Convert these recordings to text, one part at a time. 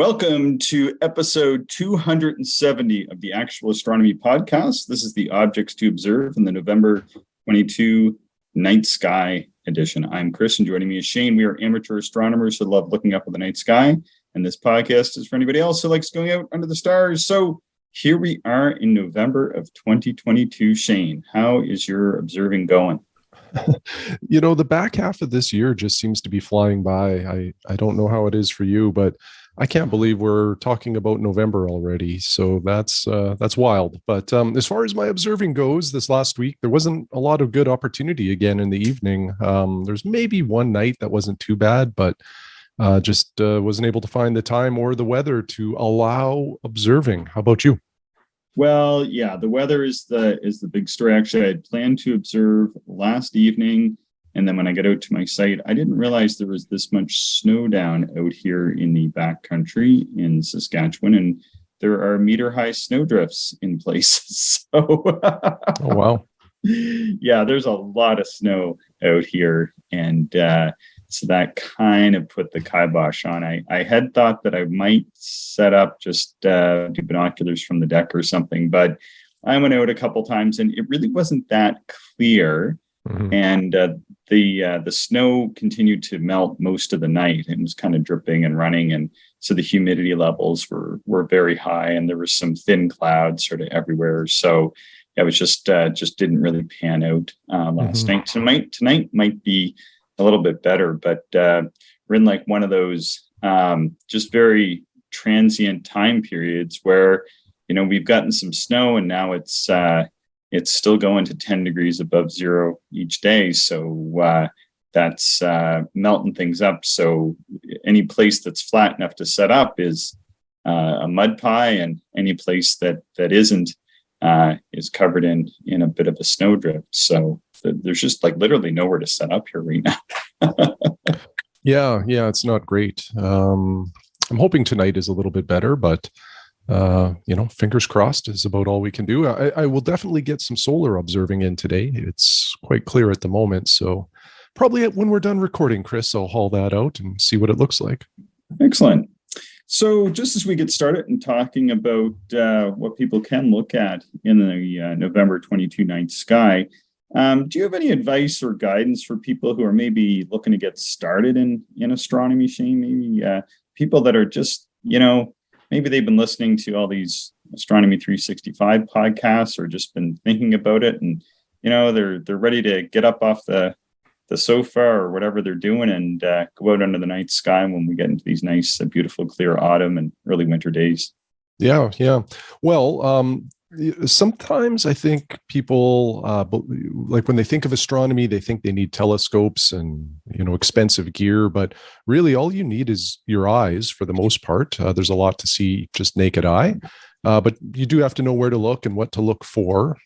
Welcome to episode 270 of the Actual Astronomy Podcast. This is the Objects to Observe in the November 22 Night Sky edition. I'm Chris, and joining me is Shane. We are amateur astronomers who love looking up at the night sky, and this podcast is for anybody else who likes going out under the stars. So here we are in November of 2022. Shane, how is your observing going? The back half of this year just seems to be flying by. I don't know how it is for you, but I can't believe we're talking about November already. So that's wild. But as far as my observing goes, this last week, there wasn't a lot of good opportunity again in the evening. There's maybe one night that wasn't too bad, but just wasn't able to find the time or the weather to allow observing. How about you? Well, yeah, the weather is the big story. Actually, I had planned to observe last evening, and then when I got out to my site, I didn't realize there was this much snow down out here in the backcountry in Saskatchewan, and there are meter-high snowdrifts in places. So, oh wow, yeah, there's a lot of snow out here, and so that kind of put the kibosh on. I had thought that I might set up just do binoculars from the deck or something, but I went out a couple times and it really wasn't that clear. Mm-hmm. And the snow continued to melt most of the night. It was kind of dripping and running, and so the humidity levels were very high, and there was some thin clouds sort of everywhere. So it was just didn't really pan out last night. Tonight might be a little bit better, but we're in like one of those just very transient time periods where, we've gotten some snow and now it's still going to 10 degrees above zero each day. So that's melting things up. So any place that's flat enough to set up is a mud pie, and any place that isn't is covered in a bit of a snowdrift. So there's just like literally nowhere to set up here right now. Yeah, it's not great. I'm hoping tonight is a little bit better, but fingers crossed is about all we can do. I will definitely get some solar observing in today. It's quite clear at the moment, so probably when we're done recording, Chris, I'll haul that out and see what it looks like. Excellent. So just as we get started and talking about what people can look at in the November 22 night sky, do you have any advice or guidance for people who are maybe looking to get started in astronomy, Shane? Maybe people that are just, maybe they've been listening to all these Astronomy 365 podcasts or just been thinking about it, and, they're ready to get up off the sofa or whatever they're doing and go out under the night sky when we get into these nice, beautiful, clear autumn and early winter days. Yeah. Well, sometimes I think people, like when they think of astronomy, they think they need telescopes and, expensive gear, but really all you need is your eyes for the most part. There's a lot to see just naked eye. But you do have to know where to look and what to look for.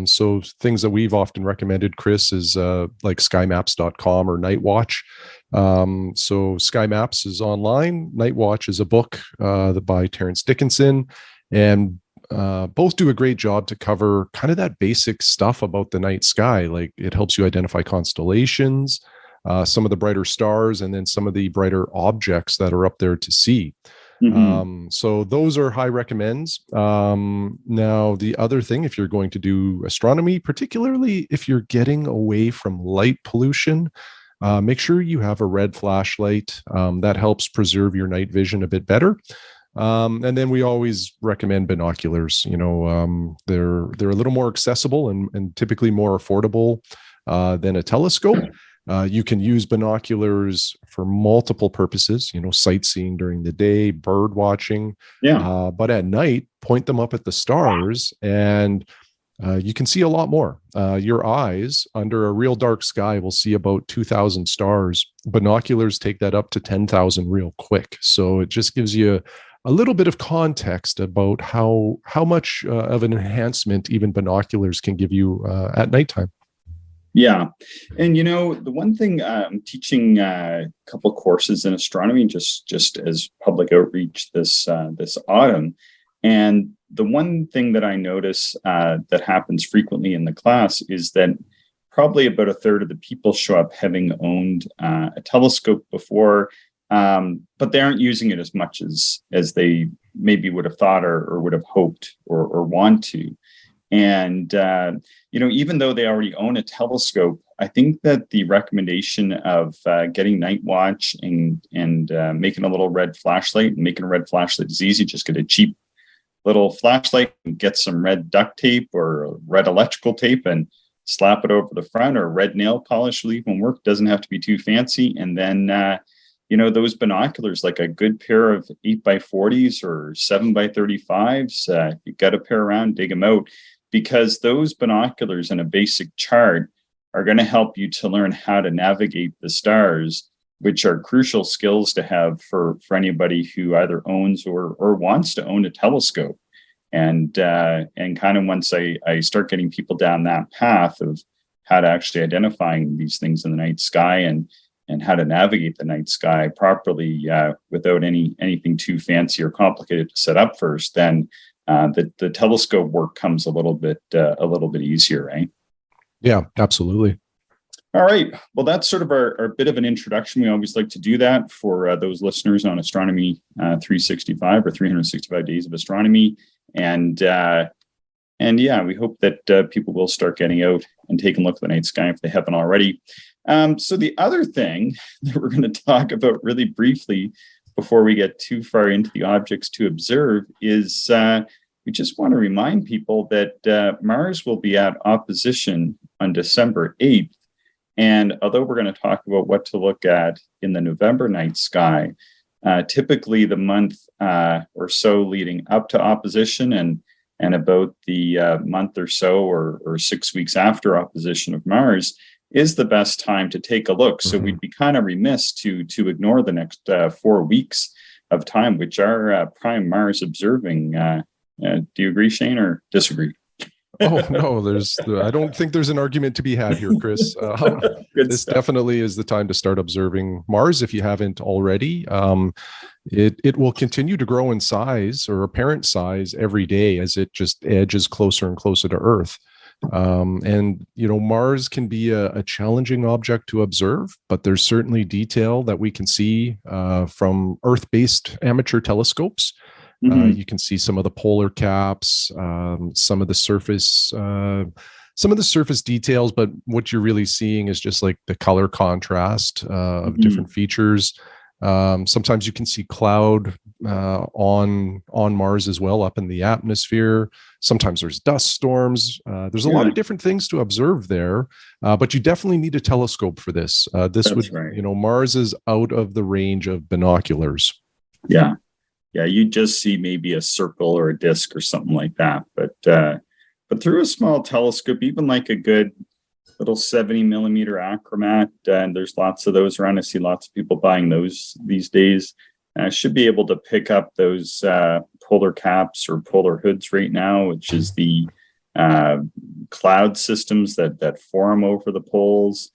So things that we've often recommended, Chris, is like skymaps.com or Nightwatch. So Sky Maps is online. Nightwatch is a book by Terence Dickinson. And both do a great job to cover kind of that basic stuff about the night sky. Like it helps you identify constellations, some of the brighter stars, and then some of the brighter objects that are up there to see. Mm-hmm. So those are high recommends. Now, the other thing, if you're going to do astronomy, particularly if you're getting away from light pollution, make sure you have a red flashlight. That helps preserve your night vision a bit better. And then we always recommend binoculars. They're a little more accessible and typically more affordable than a telescope. You can use binoculars for multiple purposes, sightseeing during the day, bird watching. Yeah. But at night, point them up at the stars and you can see a lot more. Your eyes under a real dark sky will see about 2,000 stars. Binoculars take that up to 10,000 real quick. So it just gives you a little bit of context about how much of an enhancement even binoculars can give you at nighttime. Yeah. And, the one thing I'm teaching a couple courses in astronomy, just as public outreach this autumn. And the one thing that I notice that happens frequently in the class is that probably about a third of the people show up having owned a telescope before, but they aren't using it as much as they maybe would have thought or would have hoped or want to. And, even though they already own a telescope, I think that the recommendation of getting Night Watch and making a little red flashlight, and making a red flashlight is easy. Just get a cheap little flashlight and get some red duct tape or red electrical tape and slap it over the front, or red nail polish will even work. Doesn't have to be too fancy. And then, those binoculars, like a good pair of 8x40s or 7x35s, you got a pair around, dig them out, because those binoculars and a basic chart are going to help you to learn how to navigate the stars, which are crucial skills to have for anybody who either owns or wants to own a telescope. And kind of once I start getting people down that path of how to actually identifying these things in the night sky and how to navigate the night sky properly without anything too fancy or complicated to set up first, then the telescope work comes a little bit easier, right? Yeah, absolutely. All right. Well, that's sort of our bit of an introduction. We always like to do that for those listeners on Astronomy 365 or 365 Days of Astronomy. And yeah, we hope that people will start getting out and taking a look at the night sky if they haven't already. So the other thing that we're going to talk about really briefly before we get too far into the objects to observe is we just want to remind people that Mars will be at opposition on December 8th. And although we're going to talk about what to look at in the November night sky, typically the month or so leading up to opposition and about the month or so or 6 weeks after opposition of Mars is the best time to take a look. So we'd be kind of remiss to ignore the next 4 weeks of time, which are prime Mars observing. Do you agree, Shane, or disagree? Oh, no, I don't think there's an argument to be had here, Chris. This definitely is the time to start observing Mars if you haven't already. It will continue to grow in size or apparent size every day as it just edges closer and closer to Earth. And Mars can be a challenging object to observe, but there's certainly detail that we can see from Earth-based amateur telescopes. You can see some of the polar caps, some of the surface details, but what you're really seeing is just like the color contrast of different features. Sometimes you can see cloud on Mars as well, up in the atmosphere. Sometimes there's dust storms. There's a lot of different things to observe there, but you definitely need a telescope for this. Mars is out of the range of binoculars. Yeah, you just see maybe a circle or a disc or something like that, but through a small telescope, even like a good little 70 millimeter Achromat, and there's lots of those around. I see lots of people buying those these days. Should be able to pick up those polar caps or polar hoods right now, which is the cloud systems that form over the poles.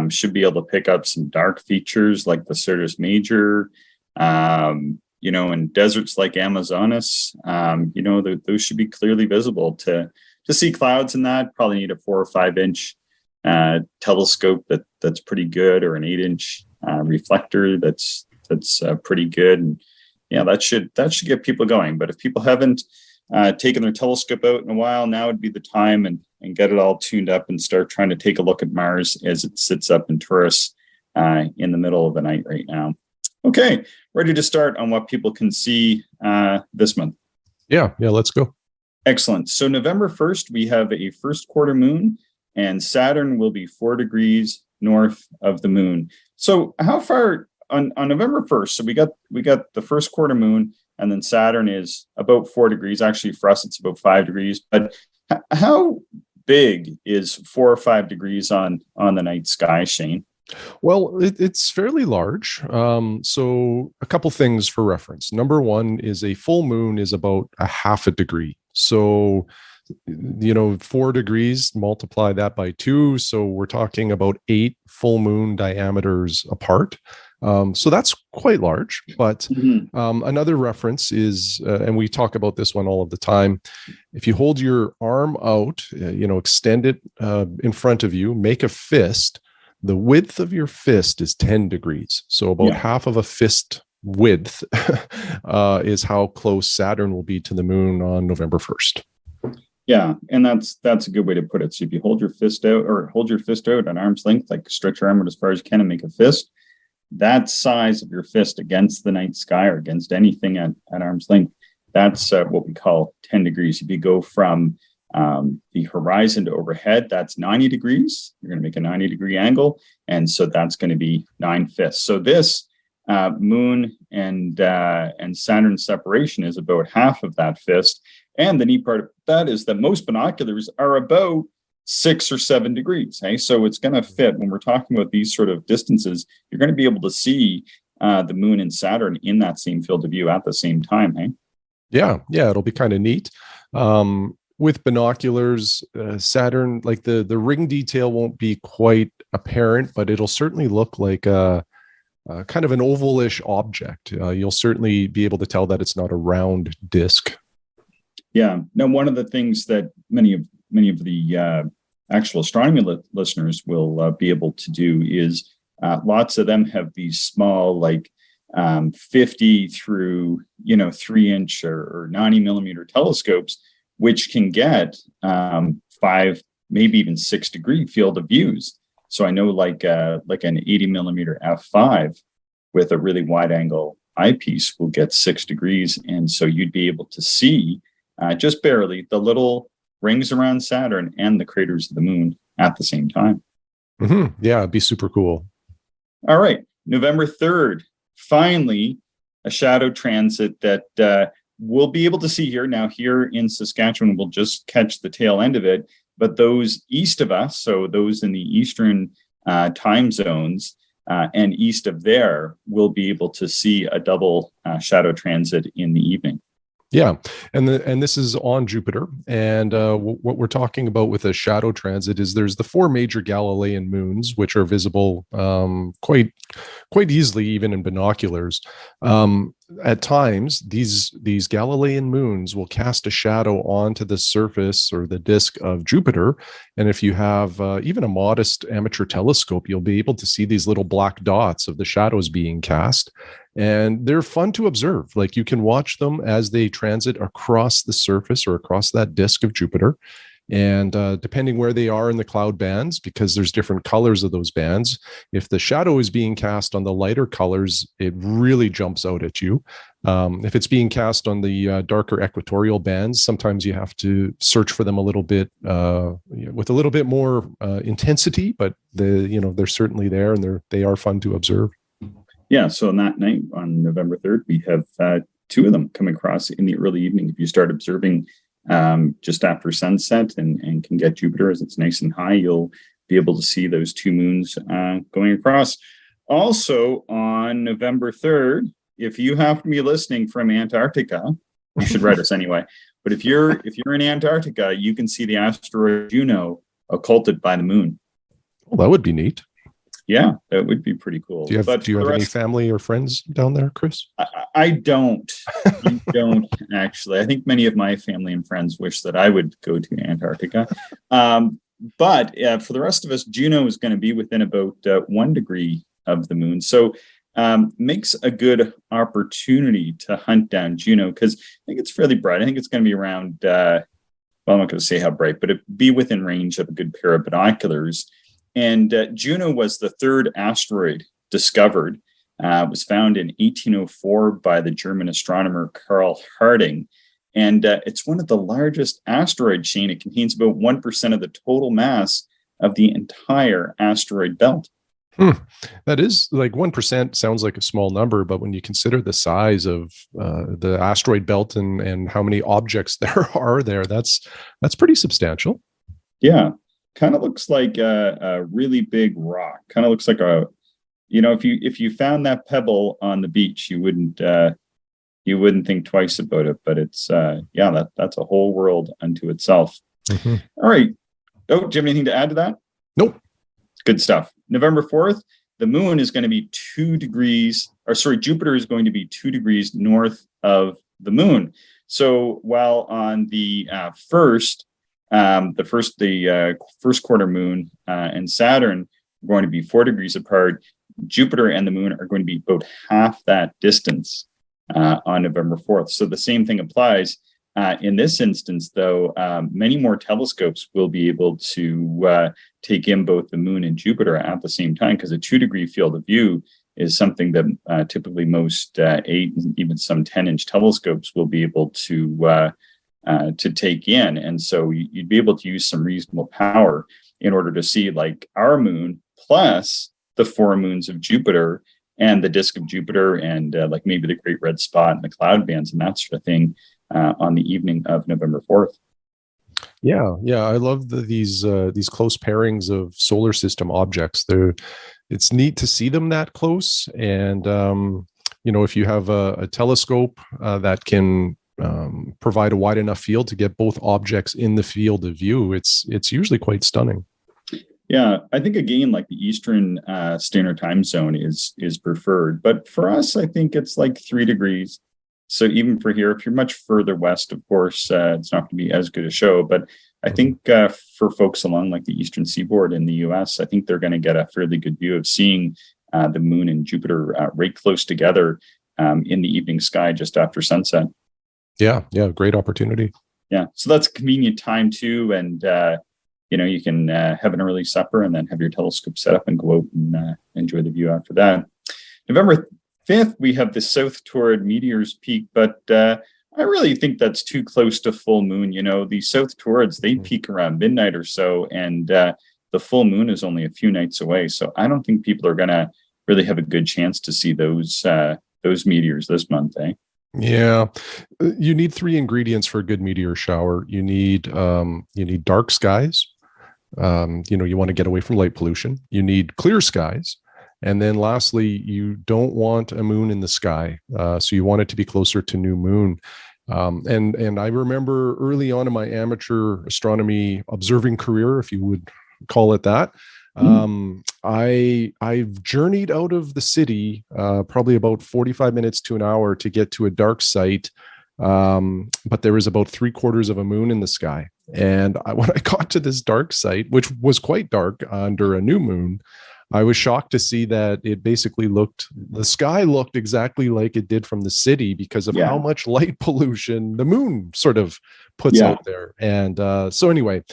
Should be able to pick up some dark features like the Syrtis Major. In deserts like Amazonas, those should be clearly visible. To see clouds in that, probably need a 4 or 5 inch telescope that's pretty good, or an 8-inch reflector that's pretty good. And that should get people going. But if people haven't taken their telescope out in a while, now would be the time and get it all tuned up and start trying to take a look at Mars as it sits up in Taurus in the middle of the night right now. Okay, ready to start on what people can see this month. Yeah, let's go. Excellent. So November 1st, we have a first quarter moon, and Saturn will be 4 degrees north of the moon. So how far on November 1st? So we got the first quarter moon, and then Saturn is about 4 degrees. Actually, for us, it's about 5 degrees. But how big is 4 or 5 degrees on the night sky, Shane? Well, it's fairly large. So a couple things for reference. Number one is a full moon is about a half a degree. So, 4 degrees, multiply that by 2. So we're talking about 8 full moon diameters apart. So that's quite large. But another reference is, and we talk about this one all of the time, if you hold your arm out, extend it in front of you, make a fist, the width of your fist is 10 degrees. So about half of a fist width is how close Saturn will be to the moon on November 1st. Yeah, and that's a good way to put it. So if you hold your fist out at arm's length, like stretch your arm out as far as you can and make a fist, that size of your fist against the night sky or against anything at arm's length, that's what we call 10 degrees. If you go from the horizon to overhead, that's 90 degrees. You're going to make a 90-degree angle. And so that's going to be 9 fists. So this moon and Saturn separation is about half of that fist. And the neat part of that is that most binoculars are about 6 or 7 degrees. Hey, so it's going to fit when we're talking about these sort of distances. You're going to be able to see the moon and Saturn in that same field of view at the same time. Hey, yeah, it'll be kind of neat. With binoculars, Saturn, like the ring detail won't be quite apparent, but it'll certainly look like a kind of an ovalish object. You'll certainly be able to tell that it's not a round disc. Yeah. Now, one of the things that many of the actual astronomy listeners will be able to do is lots of them have these small, like 50 through 3-inch or 90 millimeter telescopes, which can get 5, maybe even 6 degree field of views. So I know like an 80 millimeter f5 with a really wide angle eyepiece will get 6 degrees. And so you'd be able to see just barely the little rings around Saturn and the craters of the moon at the same time. Mm-hmm. Yeah, it'd be super cool. All right. November 3rd, finally, a shadow transit that we'll be able to see here. Now, here in Saskatchewan, we'll just catch the tail end of it. But those east of us, so those in the eastern time zones and east of there, will be able to see a double shadow transit in the evening. Yeah, and this is on Jupiter, and what we're talking about with a shadow transit is there's the 4 major Galilean moons, which are visible quite easily, even in binoculars. At times, these Galilean moons will cast a shadow onto the surface or the disk of Jupiter, and if you have even a modest amateur telescope, you'll be able to see these little black dots of the shadows being cast. And they're fun to observe. Like, you can watch them as they transit across the surface or across that disk of Jupiter. And depending where they are in the cloud bands, because there's different colors of those bands, if the shadow is being cast on the lighter colors, it really jumps out at you. If it's being cast on the darker equatorial bands, sometimes you have to search for them a little bit with a little bit more intensity, but they're certainly there, and they are fun to observe. Yeah, so on that night, on November 3rd, we have 2 of them coming across in the early evening. If you start observing just after sunset and can get Jupiter as it's nice and high, you'll be able to see those 2 moons going across. Also, on November 3rd, if you happen to be listening from Antarctica, you should write us anyway. But if you're in Antarctica, you can see the asteroid Juno occulted by the moon. Well, that would be neat. Yeah, that would be pretty cool. Do you have any family or friends down there, Chris? I don't. I don't, actually. I think many of my family and friends wish that I would go to Antarctica. But for the rest of us, Juno is going to be within about 1 degree of the moon. So makes a good opportunity to hunt down Juno, because I think it's fairly bright. I think it's going to be around, well, I'm not going to say how bright, but it'd be within range of a good pair of binoculars. And Juno was the 3rd asteroid discovered. It was found in 1804 by the German astronomer Karl Harding. And it's one of the largest asteroid chain. It contains about 1% of the total mass of the entire asteroid belt. That is, like, 1% sounds like a small number, but when you consider the size of the asteroid belt and how many objects there are there, that's pretty substantial. Yeah. Kind of looks like a really big rock. Kind of looks like if you found that pebble on the beach, you wouldn't think twice about it. But it's that's a whole world unto itself. Mm-hmm. All right. Oh, do you have anything to add to that? Nope. Good stuff. November 4th, the moon is going to be Jupiter is going to be 2 degrees north of the moon. So while on the first quarter moon and Saturn going to be 4 degrees apart. Jupiter and the moon are going to be about half that distance on November 4th. So the same thing applies. In this instance, though, many more telescopes will be able to take in both the moon and Jupiter at the same time, because a 2-degree field of view is something that typically most 8 and even some 10-inch telescopes will be able to take in. And so you'd be able to use some reasonable power in order to see like our moon plus the 4 moons of Jupiter and the disk of Jupiter and like maybe the Great Red Spot and the cloud bands and that sort of thing on the evening of November 4th. Yeah, I love these close pairings of solar system objects. It's neat to see them that close, and if you have a telescope that can provide a wide enough field to get both objects in the field of view, it's usually quite stunning. Yeah, I think again, like the Eastern Standard Time Zone is preferred, but for us, I think it's like 3 degrees. So even for here, if you're much further west, of course, it's not going to be as good a show. But I think for folks along like the Eastern Seaboard in the U.S., I think they're going to get a fairly good view of seeing the moon and Jupiter right close together in the evening sky just after sunset. Yeah, great opportunity. Yeah, so that's a convenient time too, and you can have an early supper and then have your telescope set up and go out and enjoy the view after that. November 5th, we have the South Taurid Meteors peak, but I really think that's too close to full moon. The South Taurids, they peak around midnight or so, and the full moon is only a few nights away. So I don't think people are going to really have a good chance to see those meteors this month, eh? Yeah, you need 3 ingredients for a good meteor shower. You need dark skies. You want to get away from light pollution. You need clear skies. And then lastly, you don't want a moon in the sky. So you want it to be closer to new moon. And I remember early on in my amateur astronomy observing career, if you would call it that, I've journeyed out of the city probably about 45 minutes to an hour to get to a dark site. But there was about 3/4 of a moon in the sky. And when I got to this dark site, which was quite dark under a new moon, I was shocked to see that it basically the sky looked exactly like it did from the city because of how much light pollution the moon sort of puts out there. And so anyway,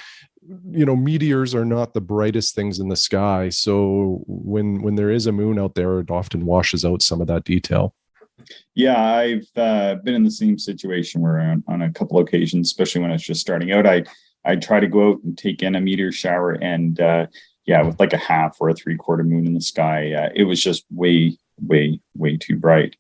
meteors are not the brightest things in the sky. So when there is a moon out there, it often washes out some of that detail. Yeah, I've been in the same situation where on a couple occasions, especially when I was just starting out, I try to go out and take in a meteor shower, and with like a half or a 3/4 moon in the sky, it was just way too bright.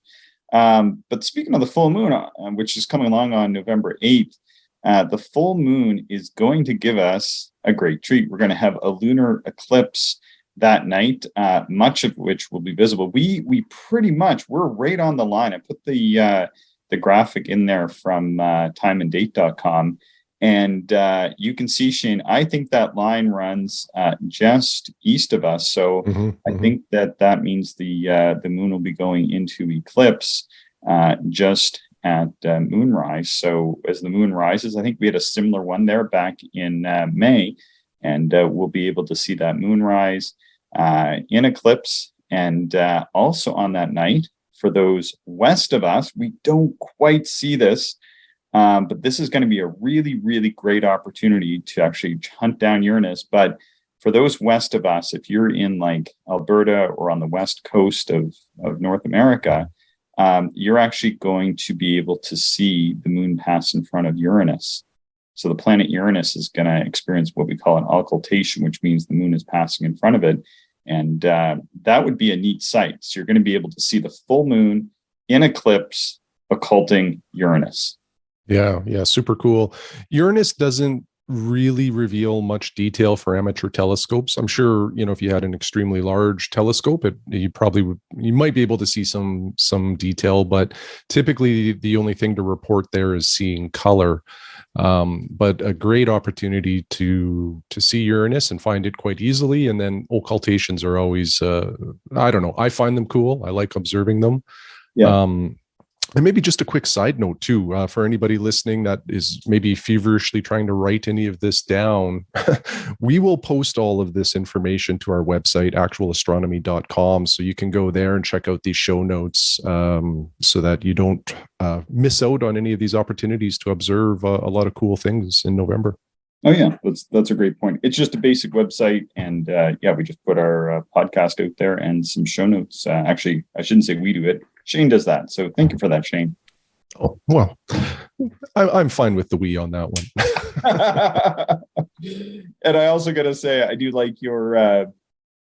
But speaking of the full moon, which is coming along on November 8th, the full moon is going to give us a great treat. We're going to have a lunar eclipse that night, much of which will be visible. We pretty much, we're right on the line. I put the graphic in there from timeanddate.com, and you can see, Shane, I think that line runs just east of us. So I think that means the moon will be going into eclipse just at moonrise. So as the moon rises, I think we had a similar one there back in May, and we'll be able to see that moonrise in eclipse. And also on that night, for those west of us, we don't quite see this, but this is going to be a really, really great opportunity to actually hunt down Uranus. But for those west of us, if you're in like Alberta or on the west coast of North America, you're actually going to be able to see the moon pass in front of Uranus. So the planet Uranus is going to experience what we call an occultation, which means the moon is passing in front of it. And that would be a neat sight. So you're going to be able to see the full moon in eclipse occulting Uranus. Yeah, super cool. Uranus doesn't really reveal much detail for amateur telescopes. I'm sure, if you had an extremely large telescope, you might be able to see some detail, but typically the only thing to report there is seeing color. But a great opportunity to see Uranus and find it quite easily. And then occultations are always, I don't know, I find them cool. I like observing them. Yeah. And maybe just a quick side note too, for anybody listening that is maybe feverishly trying to write any of this down, we will post all of this information to our website, actualastronomy.com. So you can go there and check out these show notes, so that you don't miss out on any of these opportunities to observe a lot of cool things in November. Oh yeah, that's a great point. It's just a basic website, and we just put our podcast out there and some show notes. Actually, I shouldn't say we do it. Shane does that. So thank you for that, Shane. Oh, well, I'm fine with the we on that one. And I also got to say, I do like your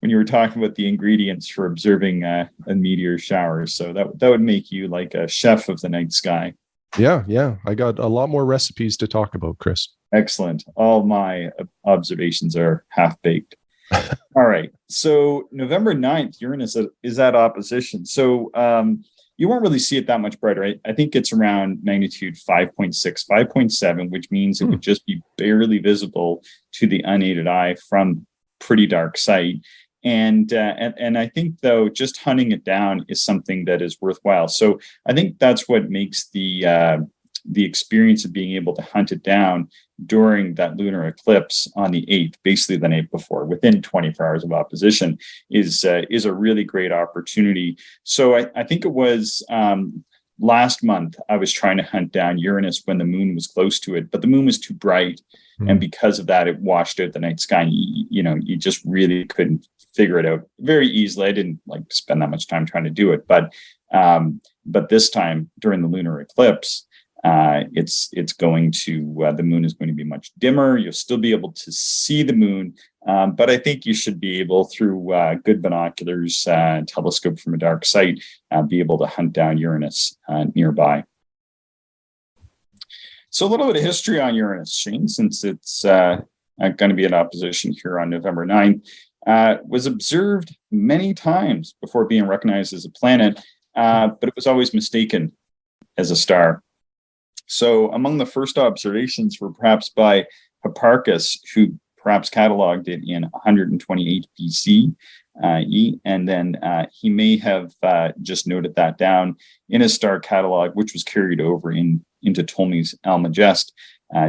when you were talking about the ingredients for observing a meteor shower. So that would make you like a chef of the night sky. Yeah. I got a lot more recipes to talk about, Chris. Excellent. All my observations are half-baked. All right. So November 9th, Uranus is at opposition. So you won't really see it that much brighter. I think it's around magnitude 5.6, 5.7, which means it would just be barely visible to the unaided eye from pretty dark sight. And I think, though, just hunting it down is something that is worthwhile. So I think that's what makes the experience of being able to hunt it down during that lunar eclipse on the 8th, basically the night before, within 24 hours of opposition, is a really great opportunity. So I think it was last month I was trying to hunt down Uranus when the moon was close to it, but the moon was too bright. And because of that, it washed out the night sky. You just really couldn't figure it out very easily. I didn't like to spend that much time trying to do it, but this time during the lunar eclipse, it's going to the moon is going to be much dimmer. You'll still be able to see the moon, but I think you should be able, through good binoculars, telescope from a dark site, be able to hunt down Uranus nearby. So a little bit of history on Uranus, Shane, since it's going to be in opposition here on November 9th. Was observed many times before being recognized as a planet, but it was always mistaken as a star. So among the first observations were perhaps by Hipparchus, who perhaps cataloged it in 128 BC, and then he may have just noted that down in his star catalog, which was carried over into Ptolemy's Almagest.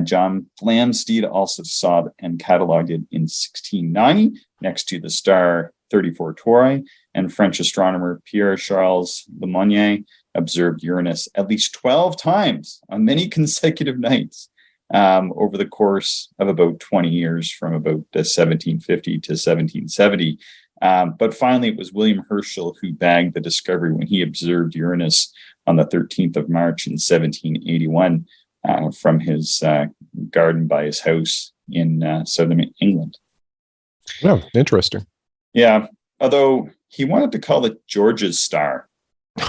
John Flamsteed also saw and cataloged it in 1690 next to the star 34 Tauri, and French astronomer Pierre-Charles Lemonnier observed Uranus at least 12 times on many consecutive nights over the course of about 20 years, from about 1750 to 1770. But finally, it was William Herschel who bagged the discovery when he observed Uranus on the 13th of March in 1781 from his garden by his house in southern England. Oh, interesting. Yeah, although he wanted to call it George's star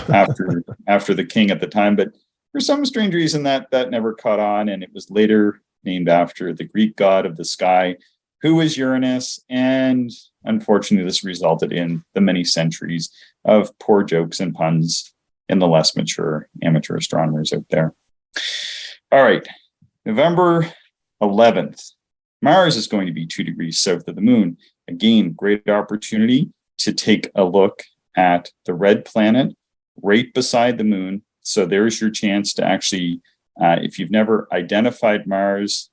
after the king at the time, but for some strange reason that never caught on, and it was later named after the Greek god of the sky, who was Uranus. And unfortunately, this resulted in the many centuries of poor jokes and puns in the less mature amateur astronomers out there. All right, November 11th. Mars is going to be 2 degrees south of the moon. Again, great opportunity to take a look at the red planet right beside the moon. So there's your chance to actually, if you've never identified Mars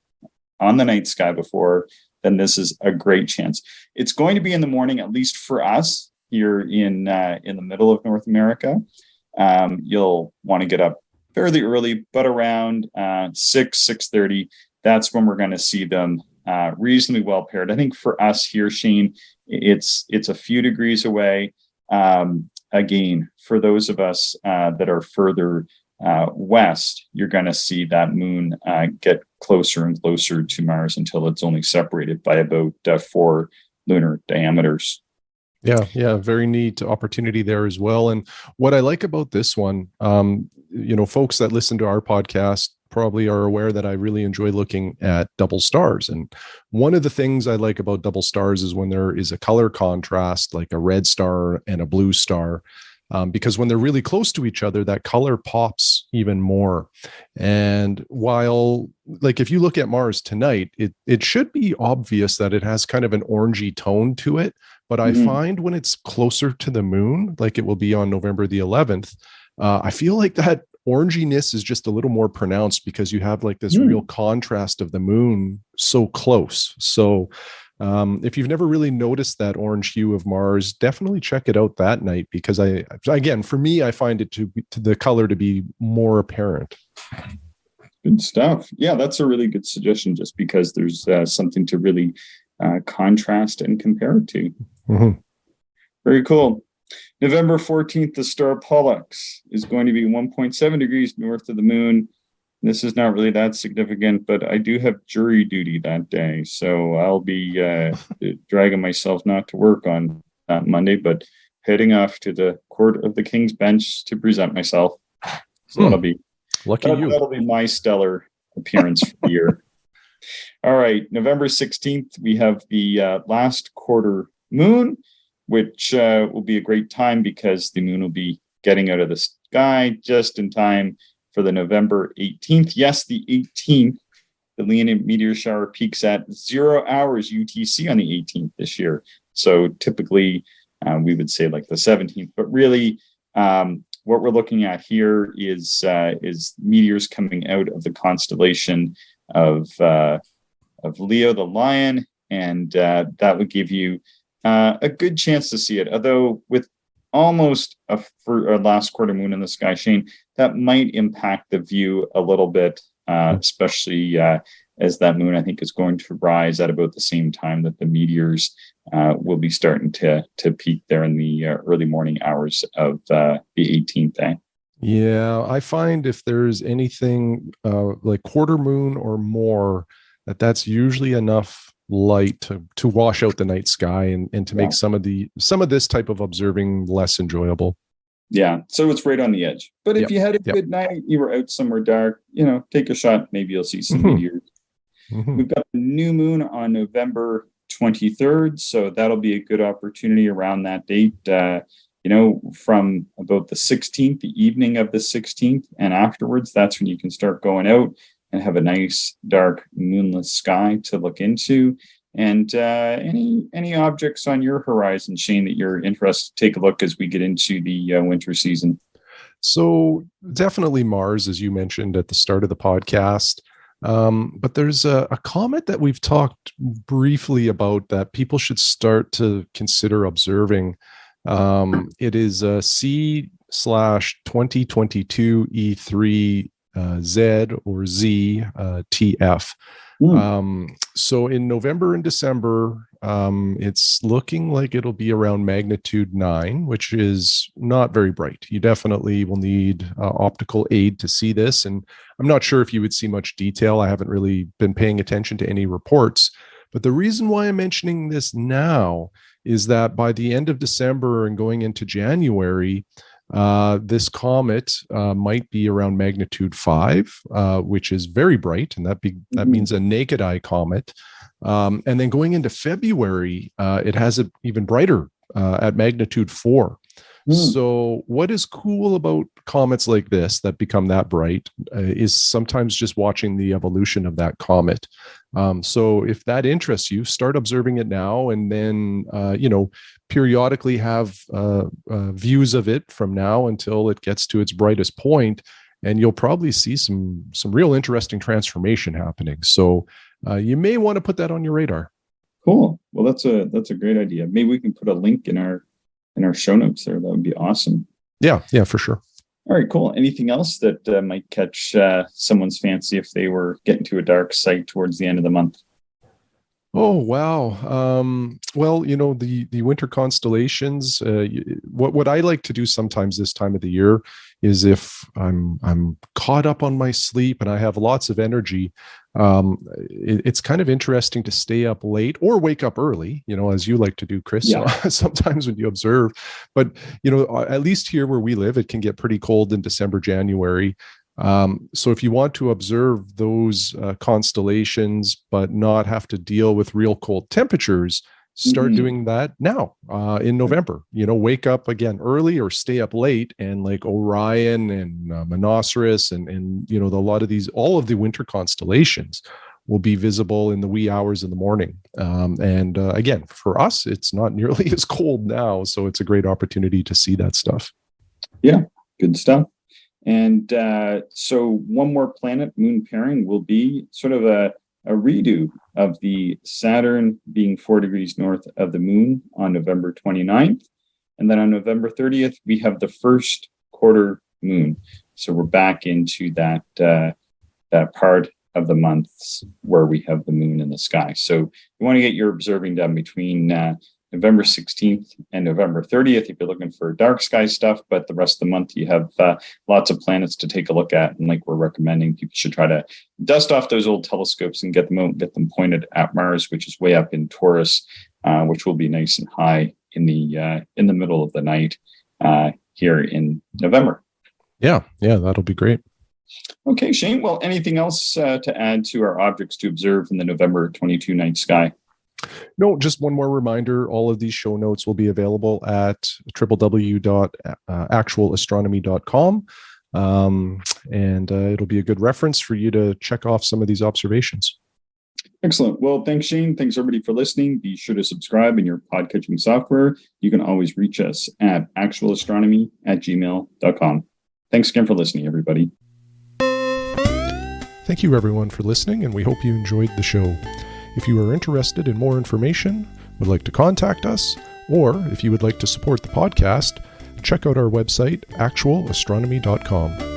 on the night sky before, then this is a great chance. It's going to be in the morning, at least for us here in the middle of North America. You'll want to get up fairly early, but around 6:30, that's when we're going to see them reasonably well paired. I think for us here, Shane, it's a few degrees away. Again, for those of us that are further west, you're going to see that moon get closer and closer to Mars until it's only separated by about 4 lunar diameters. Yeah, very neat opportunity there as well. And what I like about this one, folks that listen to our podcast probably are aware that I really enjoy looking at double stars. And one of the things I like about double stars is when there is a color contrast, like a red star and a blue star, because when they're really close to each other, that color pops even more. And while, like, if you look at Mars tonight, it should be obvious that it has kind of an orangey tone to it. But I find when it's closer to the moon, like it will be on November the 11th, I feel like that oranginess is just a little more pronounced because you have like this real contrast of the moon so close. So if you've never really noticed that orange hue of Mars, definitely check it out that night, because for me, I find it to the color to be more apparent. Good stuff. Yeah, that's a really good suggestion, just because there's something to really contrast and compare it to. Mm-hmm. Very cool. November 14th, the star Pollux is going to be 1.7 degrees north of the moon. This is not really that significant, but I do have jury duty that day. So I'll be dragging myself not to work on Monday, but heading off to the Court of the King's Bench to present myself. So that'll be that'll be my stellar appearance for the year. All right, November 16th, we have the last quarter moon, which will be a great time because the moon will be getting out of the sky just in time for the November 18th. Yes, the 18th, the Leonid meteor shower peaks at 0 hours UTC on the 18th this year. So typically we would say like the 17th, but really what we're looking at here is meteors coming out of the constellation of Leo the Lion, and that would give you a good chance to see it. Although with almost a last quarter moon in the sky, Shane, that might impact the view a little bit, especially as that moon, I think, is going to rise at about the same time that the meteors will be starting to peak there in the early morning hours of the 18th day. Yeah, I find if there's anything like quarter moon or more, that's usually enough light to wash out the night sky and to make some of this type of observing less enjoyable. Yeah, so it's right on the edge. But if you had a good night, you were out somewhere dark, take a shot. Maybe you'll see some meteors. Mm-hmm. We've got the new moon on November 23rd, so that'll be a good opportunity around that date. From about the 16th, the evening of the 16th, and afterwards, that's when you can start going out and have a nice dark moonless sky to look into. And any objects on your horizon, Shane, that you're interested to take a look as we get into the winter season? So definitely Mars, as you mentioned at the start of the podcast. But there's a comet that we've talked briefly about that people should start to consider observing. It is a C/2022 E3 Z or Z TF. So in November and December, it's looking like it'll be around magnitude 9, which is not very bright. You definitely will need optical aid to see this. And I'm not sure if you would see much detail. I haven't really been paying attention to any reports. But the reason why I'm mentioning this now is that by the end of December and going into January, this comet might be around magnitude 5, which is very bright, and that means a naked eye comet. And then going into February, it has it even brighter at magnitude 4. So what is cool about comets like this that become that bright is sometimes just watching the evolution of that comet. So if that interests you, start observing it now, and then periodically have views of it from now until it gets to its brightest point, and you'll probably see some real interesting transformation happening. So you may want to put that on your radar. Cool. Well, that's a great idea. Maybe we can put a link in our show notes there. That would be awesome. Yeah, for sure. All right, cool. Anything else that might catch someone's fancy if they were getting to a dark site towards the end of the month? Oh, wow. Well, the winter constellations, what I like to do sometimes this time of the year is if I'm caught up on my sleep and I have lots of energy, it's kind of interesting to stay up late or wake up early, as you like to do, Chris, sometimes when you observe. But, at least here where we live, it can get pretty cold in December, January. So if you want to observe those constellations, but not have to deal with real cold temperatures, start doing that now in November. Wake up again early or stay up late, and like Orion and Monoceros and all of the winter constellations will be visible in the wee hours in the morning. And again, for us, it's not nearly as cold now, so it's a great opportunity to see that stuff. Yeah, good stuff. And so one more planet moon pairing will be sort of a redo of the Saturn being 4 degrees north of the moon on November 29th. And then on November 30th, we have the first quarter moon. So we're back into that part of the months where we have the moon in the sky. So you want to get your observing done between November 16th and November 30th if you're looking for dark sky stuff, but the rest of the month you have lots of planets to take a look at. And like we're recommending, people should try to dust off those old telescopes and get them pointed at Mars, which is way up in Taurus, which will be nice and high in the middle of the night here in November. Yeah, that'll be great. Okay, Shane. Well, anything else to add to our objects to observe in the November 22 night sky? No, just one more reminder. All of these show notes will be available at www.actualastronomy.com. And it'll be a good reference for you to check off some of these observations. Excellent. Well, thanks, Shane. Thanks, everybody, for listening. Be sure to subscribe in your podcatching software. You can always reach us at actualastronomy@gmail.com. Thanks again for listening, everybody. Thank you, everyone, for listening, and we hope you enjoyed the show. If you are interested in more information, would like to contact us, or if you would like to support the podcast, check out our website, actualastronomy.com.